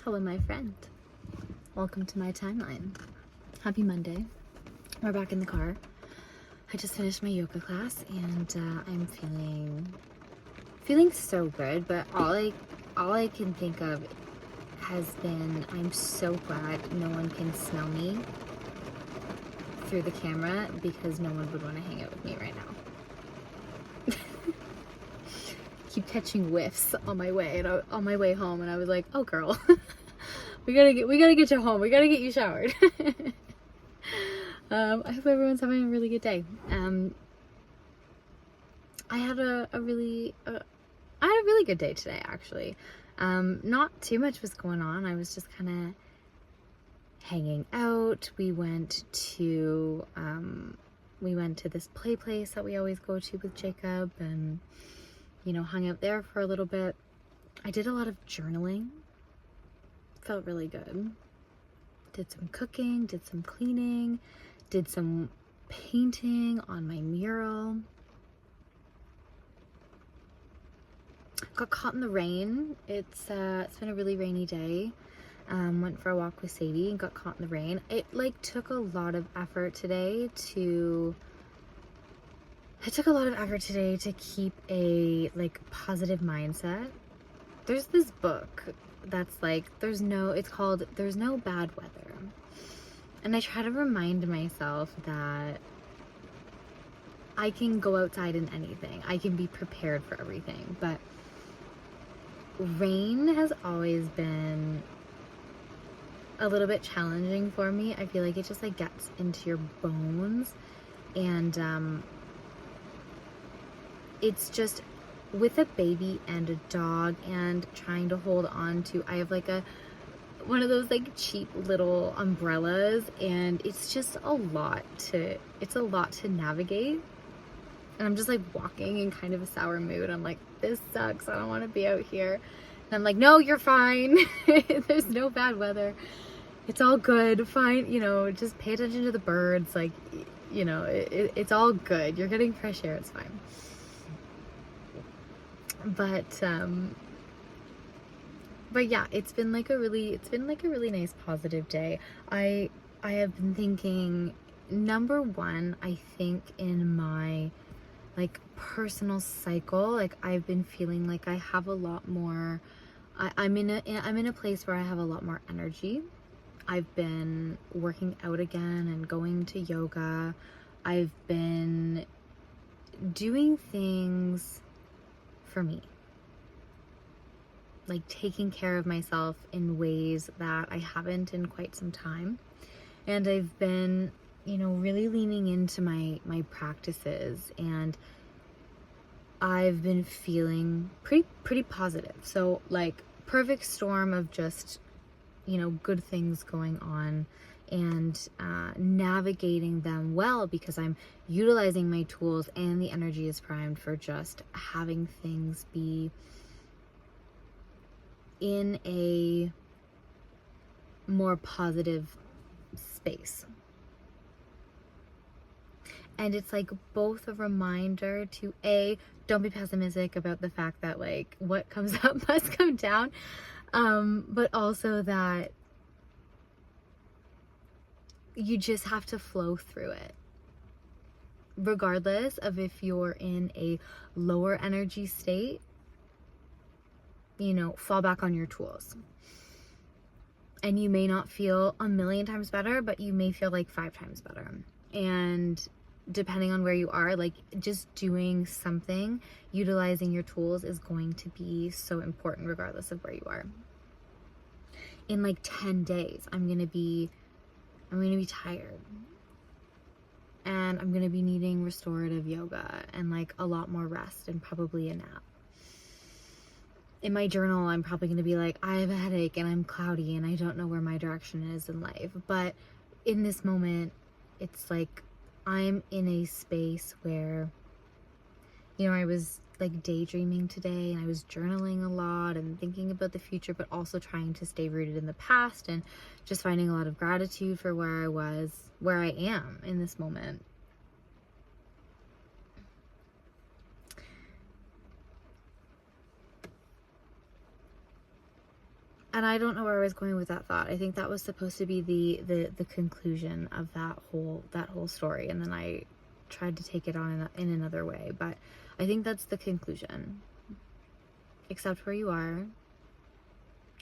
Hello, my friend. Welcome to my timeline. Happy Monday. We're back in the car. I just finished my yoga class and I'm feeling so good, but all I can think of has been I'm so glad no one can smell me through the camera because no one would want to hang out with me right now. Keep catching whiffs on my way home, and I was like, oh girl, we gotta get you home, we gotta get you showered. I hope everyone's having a really good day. I had a really good day today, actually. Not too much was going on. I was just kind of hanging out. We went to this play place that we always go to with Jacob, and hung out there for a little bit. I did a lot of journaling. Felt really good. Did some cooking, did some cleaning, did some painting on my mural. Got caught in the rain. It's been a really rainy day. Went for a walk with Sadie and got caught in the rain. It took a lot of effort today to keep a positive mindset. There's this book that's it's called There's No Bad Weather. And I try to remind myself that I can go outside in anything. I can be prepared for everything. But rain has always been a little bit challenging for me. I feel like it just gets into your bones, and it's just with a baby and a dog and trying to hold on to, I have one of those cheap little umbrellas, and it's just a lot to navigate. And I'm just walking in kind of a sour mood. I'm like, this sucks, I don't want to be out here. And I'm like, no, you're fine. There's no bad weather, it's all good, fine, just pay attention to the birds, it's all good, you're getting fresh air, it's fine. But yeah, it's been a really nice positive day. I have been thinking, number one, I think in my personal cycle, I've been feeling I have a lot more, I'm in a place where I have a lot more energy. I've been working out again and going to yoga. I've been doing things for me, taking care of myself in ways that I haven't in quite some time. And I've been, really leaning into my practices, and I've been feeling pretty positive. So perfect storm of just, good things going on, and navigating them well because I'm utilizing my tools and the energy is primed for just having things be in a more positive space. And it's both a reminder to don't be pessimistic about the fact that what comes up must come down, but also that you just have to flow through it, regardless of if you're in a lower energy state. Fall back on your tools. And you may not feel a million times better, but you may feel 5 times better. And depending on where you are, just doing something, utilizing your tools is going to be so important regardless of where you are. In 10 days, I'm going to be tired. And I'm going to be needing restorative yoga and a lot more rest and probably a nap. In my journal, I'm probably going to be I have a headache and I'm cloudy and I don't know where my direction is in life. But in this moment, it's I'm in a space where, I was daydreaming today, and I was journaling a lot and thinking about the future, but also trying to stay rooted in the past and just finding a lot of gratitude for where I am in this moment. and I don't know where I was going with that thought. I think that was supposed to be the conclusion of that whole story, and then I tried to take it on in another way. But I think that's the conclusion. Accept where you are,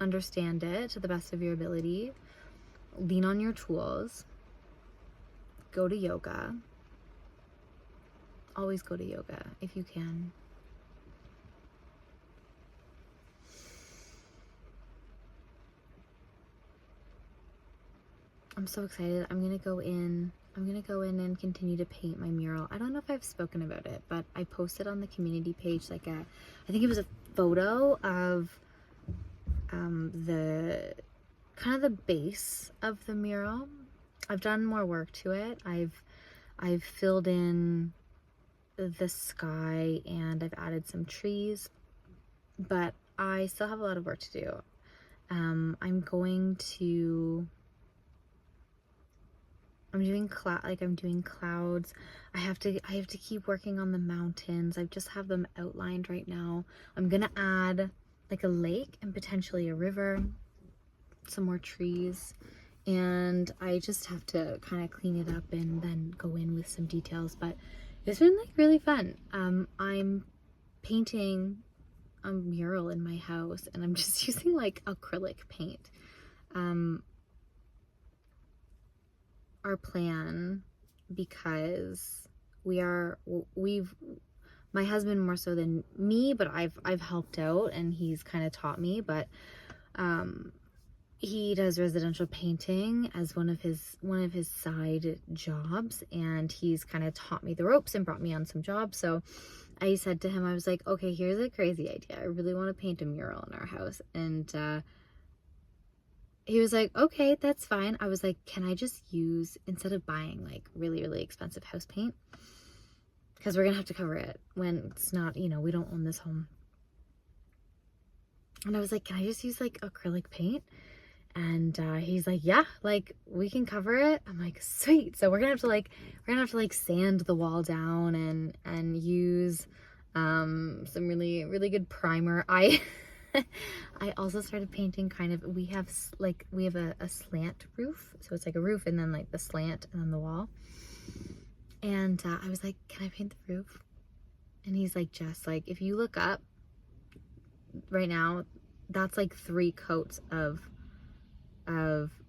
understand it to the best of your ability, lean on your tools, go to yoga. Always go to yoga if you can. I'm so excited. I'm gonna go in and continue to paint my mural. I don't know if I've spoken about it, but I posted on the community page I think it was a photo of the kind of the base of the mural. I've done more work to it. I've filled in the sky and I've added some trees, but I still have a lot of work to do. I'm doing clouds. I have to keep working on the mountains. I just have them outlined right now. I'm gonna add like a lake and potentially a river, some more trees, and I just have to kind of clean it up and then go in with some details. But it's been like really fun. I'm painting a mural in my house and I'm just using like acrylic paint. Our plan, because my husband more so than me, but I've helped out and he's kind of taught me, but he does residential painting as one of his side jobs, and he's kind of taught me the ropes and brought me on some jobs. So I said to him, I was like, okay, here's a crazy idea. I really want to paint a mural in our house. And he was like, okay, that's fine. I was like, can I just use, instead of buying like really, really expensive house paint, because we're gonna have to cover it when it's not, we don't own this home. And I was like, can I just use like acrylic paint? And he's like, yeah, like we can cover it. I'm like, sweet. So we're gonna have to like sand the wall down and use some really, really good primer. I also started painting we have a slant roof. So it's like a roof and then like the slant and then the wall. And I was like, can I paint the roof? And he's like, Jess, like if you look up right now, that's like 3 coats of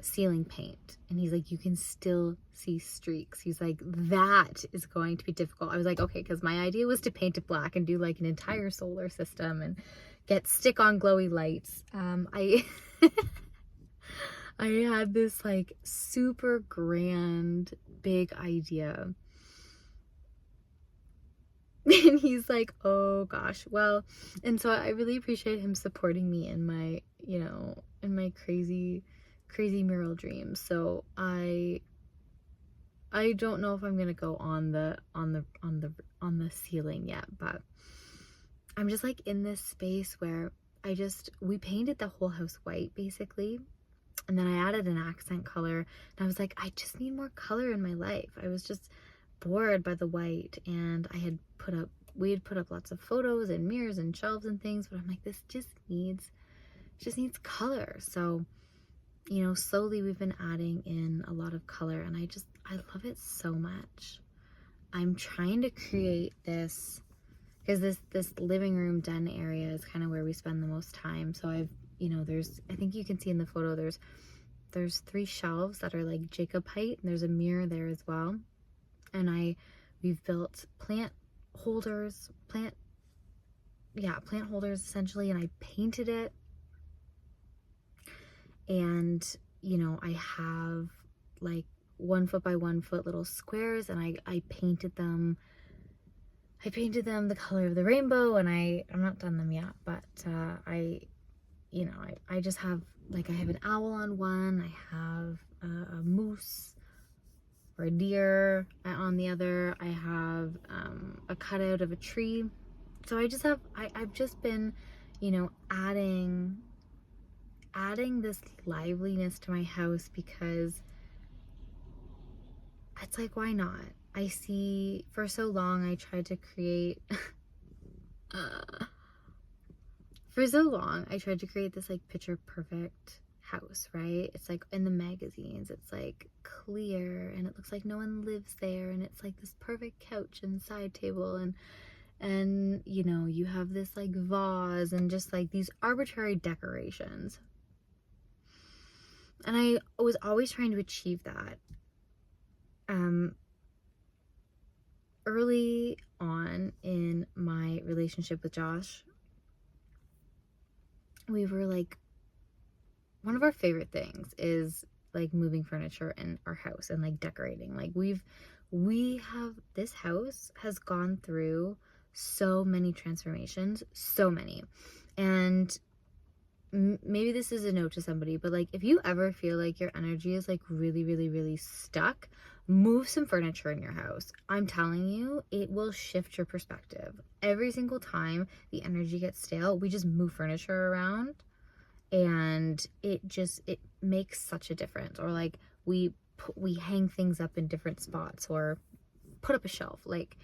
ceiling paint. And he's like, you can still see streaks. He's like, that is going to be difficult. I was like, okay, because my idea was to paint it black and do like an entire solar system and get stick-on glowy lights. I had this like super grand big idea. And he's like, oh gosh, well, and so I really appreciate him supporting me in my, in my crazy mural dreams. So I don't know if I'm gonna go on the ceiling yet, but I'm just like in this space where we painted the whole house white basically, and then I added an accent color, and I was like, I just need more color in my life. I was just bored by the white, and we had put up lots of photos and mirrors and shelves and things, but I'm like, this just needs color. So slowly we've been adding in a lot of color, and I love it so much. I'm trying to create this, because this living room den area is kind of where we spend the most time. So I think you can see in the photo, there's 3 shelves that are like Jacob height, and there's a mirror there as well. And we've built plant holders essentially, and I painted it. And I have like 1 foot by 1 foot little squares, and I painted them the color of the rainbow, and I'm not done them yet, but I just have like, I have an owl on one, I have a moose or a deer on the other, I have a cutout of a tree. So I've just been adding this liveliness to my house, because it's like, why not? I see, for so long I tried to create for so long, I tried to create this like picture perfect house, right? It's like in the magazines, it's like clear and it looks like no one lives there, and it's like this perfect couch and side table, and you know, you have this like vase and just like these arbitrary decorations. And I was always trying to achieve that. Early on in my relationship with Josh, we were like, one of our favorite things is like moving furniture in our house and like decorating. Like this house has gone through so many transformations, so many. And maybe this is a note to somebody, but like if you ever feel like your energy is like really, really, really stuck, move some furniture in your house. I'm telling you, it will shift your perspective. Every single time the energy gets stale, we just move furniture around, and it makes such a difference. Or like we hang things up in different spots or put up a shelf. Like,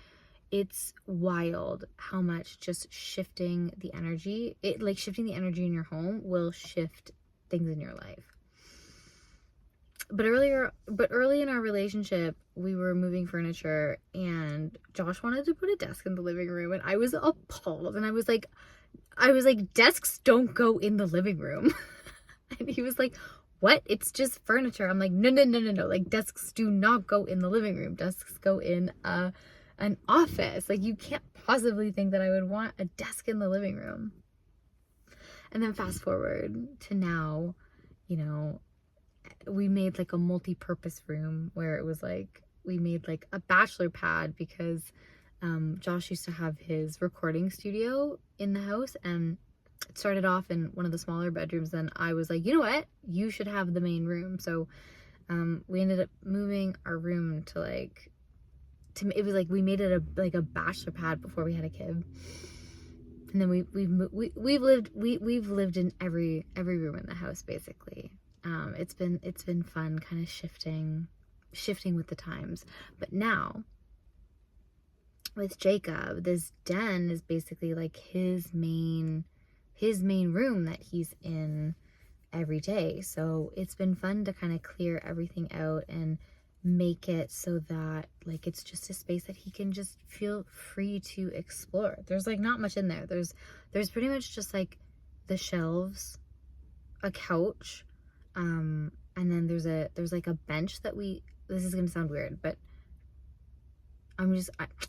it's wild how much just shifting the energy in your home will shift things in your life. But early in our relationship, we were moving furniture and Josh wanted to put a desk in the living room, and I was appalled, and I was like, desks don't go in the living room. And he was like, what? It's just furniture. I'm like, no. Like, desks do not go in the living room. Desks go in an office. Like, you can't possibly think that I would want a desk in the living room. And then fast forward to now, you know, we made like a multi-purpose room where it was like, we made like a bachelor pad because Josh used to have his recording studio in the house, and it started off in one of the smaller bedrooms. Then I was like, you know what? You should have the main room. So we ended up moving our room to it was like we made it a bachelor pad before we had a kid. And then we've lived in every room in the house basically. It's been fun kind of shifting with the times. But now with Jacob, this den is basically like his main room that he's in every day. So it's been fun to kind of clear everything out and make it so that like it's just a space that he can just feel free to explore. There's like not much in there. There's pretty much just like the shelves, a couch, and then there's like a bench that this is gonna sound weird, but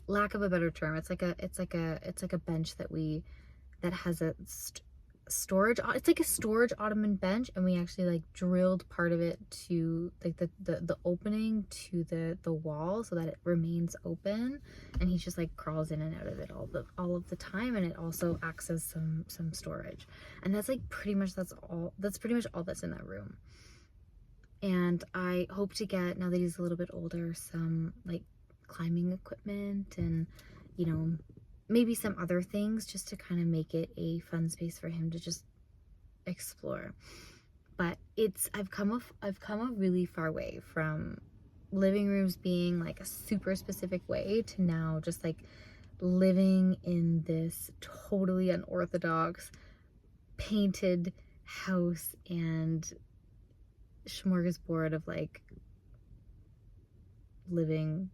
lack of a better term, it's like a bench that has a storage, it's like a storage ottoman bench, and we actually like drilled part of it to like the opening to the wall so that it remains open, and he just like crawls in and out of it all of the time, and it also acts as some storage. And that's pretty much all that's in that room. And I hope to get, now that he's a little bit older, some like climbing equipment and, you know, maybe some other things just to kind of make it a fun space for him to just explore. But I've come a really far way from living rooms being like a super specific way to now just like living in this totally unorthodox painted house and smorgasbord of like living,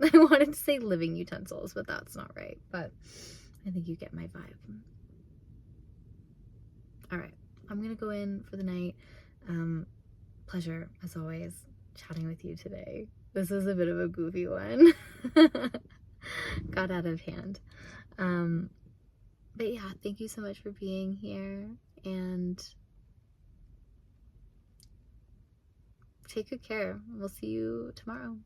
I wanted to say living utensils, but that's not right. But I think you get my vibe. All right, I'm gonna go in for the night. Pleasure, as always, chatting with you today. This is a bit of a goofy one. Got out of hand. But yeah, thank you so much for being here, and take good care. We'll see you tomorrow.